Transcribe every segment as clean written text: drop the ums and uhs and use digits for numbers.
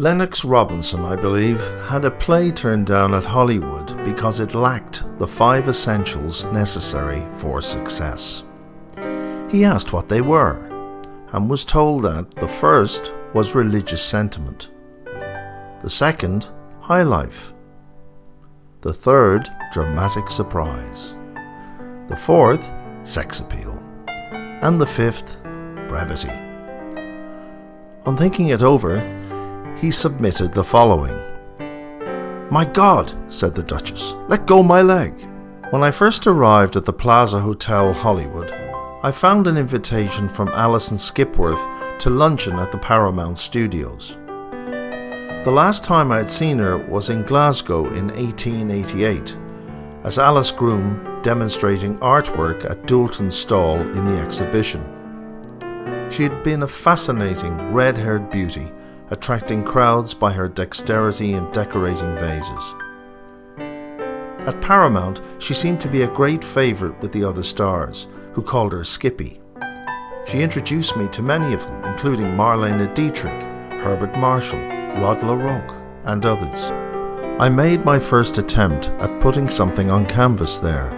Lennox Robinson, I believe, had a play turned down at Hollywood because it lacked the 5 essentials necessary for success. He asked what they were, and was told that the first was religious sentiment, the second, high life, the third, dramatic surprise, the fourth, sex appeal, and the fifth, brevity. On thinking it over, he submitted the following. "My God," said the Duchess, "let go my leg." When I first arrived at the Plaza Hotel Hollywood, I found an invitation from Alison Skipworth to luncheon at the Paramount Studios. The last time I had seen her was in Glasgow in 1888, as Alice Groom demonstrating artwork at Doulton's stall in the exhibition. She had been a fascinating red-haired beauty, attracting crowds by her dexterity in decorating vases. At Paramount, she seemed to be a great favourite with the other stars, who called her Skippy. She introduced me to many of them, including Marlene Dietrich, Herbert Marshall, Rod LaRocque, and others. I made my first attempt at putting something on canvas there.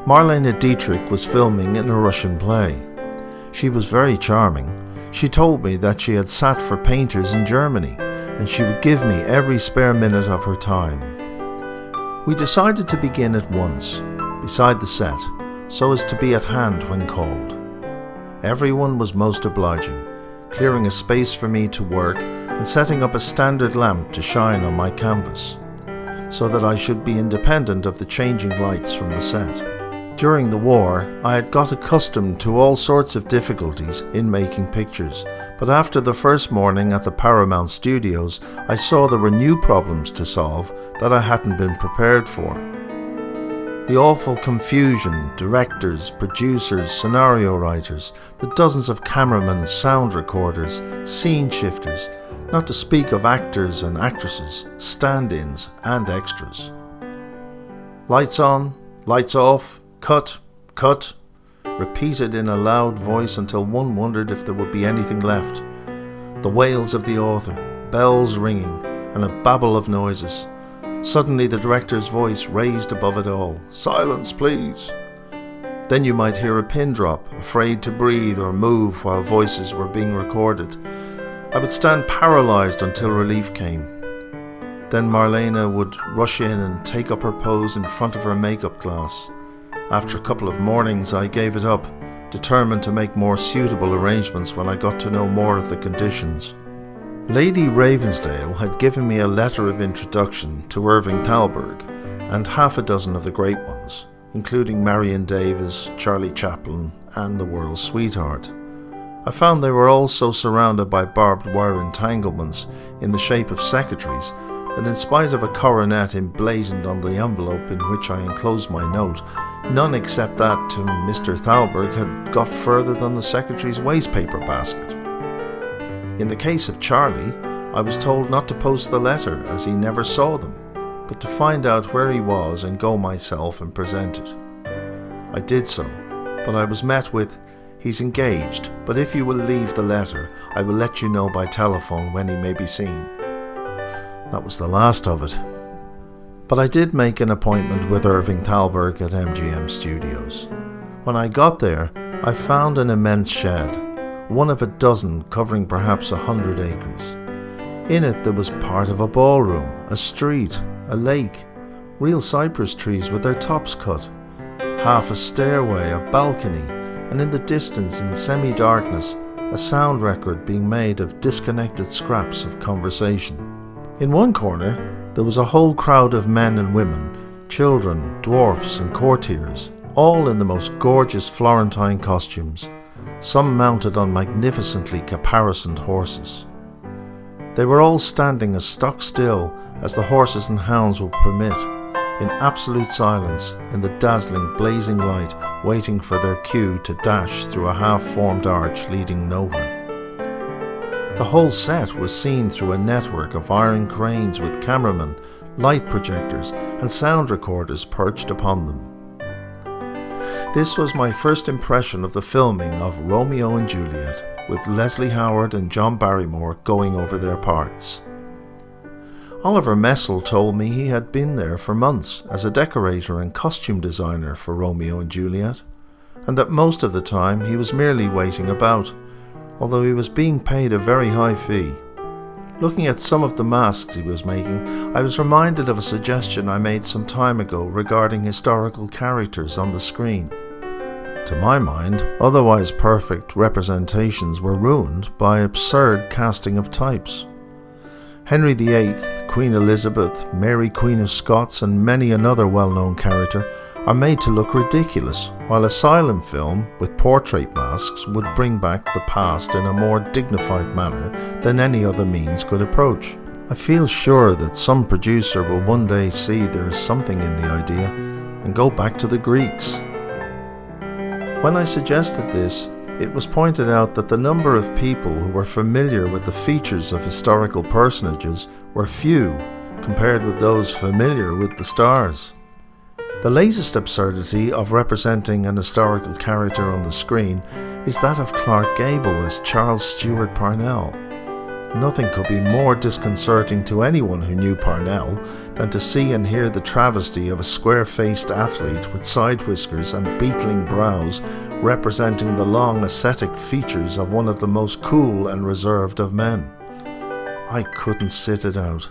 Marlene Dietrich was filming in a Russian play. She was very charming. She told me that she had sat for painters in Germany, and she would give me every spare minute of her time. We decided to begin at once, beside the set, so as to be at hand when called. Everyone was most obliging, clearing a space for me to work and setting up a standard lamp to shine on my canvas, so that I should be independent of the changing lights from the set. During the war, I had got accustomed to all sorts of difficulties in making pictures, but after the first morning at the Paramount Studios, I saw there were new problems to solve that I hadn't been prepared for. The awful confusion, directors, producers, scenario writers, the dozens of cameramen, sound recorders, scene shifters, not to speak of actors and actresses, stand-ins and extras. Lights on, lights off, cut, cut, repeated in a loud voice until one wondered if there would be anything left. The wails of the author, bells ringing, and a babble of noises. Suddenly the director's voice raised above it all. "Silence, please." Then you might hear a pin drop, afraid to breathe or move while voices were being recorded. I would stand paralysed until relief came. Then Marlene would rush in and take up her pose in front of her makeup glass. After a couple of mornings I gave it up, determined to make more suitable arrangements when I got to know more of the conditions. Lady Ravensdale had given me a letter of introduction to Irving Thalberg and half a dozen of the great ones, including Marion Davies, Charlie Chaplin, and the world's sweetheart. I found they were all so surrounded by barbed wire entanglements in the shape of secretaries that in spite of a coronet emblazoned on the envelope in which I enclosed my note, none except that to Mr. Thalberg had got further than the secretary's wastepaper basket. In the case of Charlie, I was told not to post the letter as he never saw them, but to find out where he was and go myself and present it. I did so, but I was met with, "He's engaged, but if you will leave the letter, I will let you know by telephone when he may be seen." That was the last of it. But I did make an appointment with Irving Thalberg at MGM Studios. When I got there, I found an immense shed, one of a dozen covering perhaps 100 acres. In it there was part of a ballroom, a street, a lake, real cypress trees with their tops cut, half a stairway, a balcony, and in the distance, in semi-darkness, a sound record being made of disconnected scraps of conversation. In one corner, there was a whole crowd of men and women, children, dwarfs and courtiers, all in the most gorgeous Florentine costumes, some mounted on magnificently caparisoned horses. They were all standing as stock still as the horses and hounds would permit, in absolute silence, in the dazzling, blazing light, waiting for their cue to dash through a half-formed arch leading nowhere. The whole set was seen through a network of iron cranes with cameramen, light projectors, and sound recorders perched upon them. This was my first impression of the filming of Romeo and Juliet, with Leslie Howard and John Barrymore going over their parts. Oliver Messel told me he had been there for months as a decorator and costume designer for Romeo and Juliet, and that most of the time he was merely waiting about, although he was being paid a very high fee. Looking at some of the masks he was making, I was reminded of a suggestion I made some time ago regarding historical characters on the screen. To my mind, otherwise perfect representations were ruined by absurd casting of types. Henry VIII, Queen Elizabeth, Mary Queen of Scots and many another well-known character are made to look ridiculous, while a silent film with portrait masks would bring back the past in a more dignified manner than any other means could approach. I feel sure that some producer will one day see there is something in the idea and go back to the Greeks. When I suggested this, it was pointed out that the number of people who were familiar with the features of historical personages were few compared with those familiar with the stars. The latest absurdity of representing an historical character on the screen is that of Clark Gable as Charles Stewart Parnell. Nothing could be more disconcerting to anyone who knew Parnell than to see and hear the travesty of a square-faced athlete with side whiskers and beetling brows representing the long ascetic features of one of the most cool and reserved of men. I couldn't sit it out.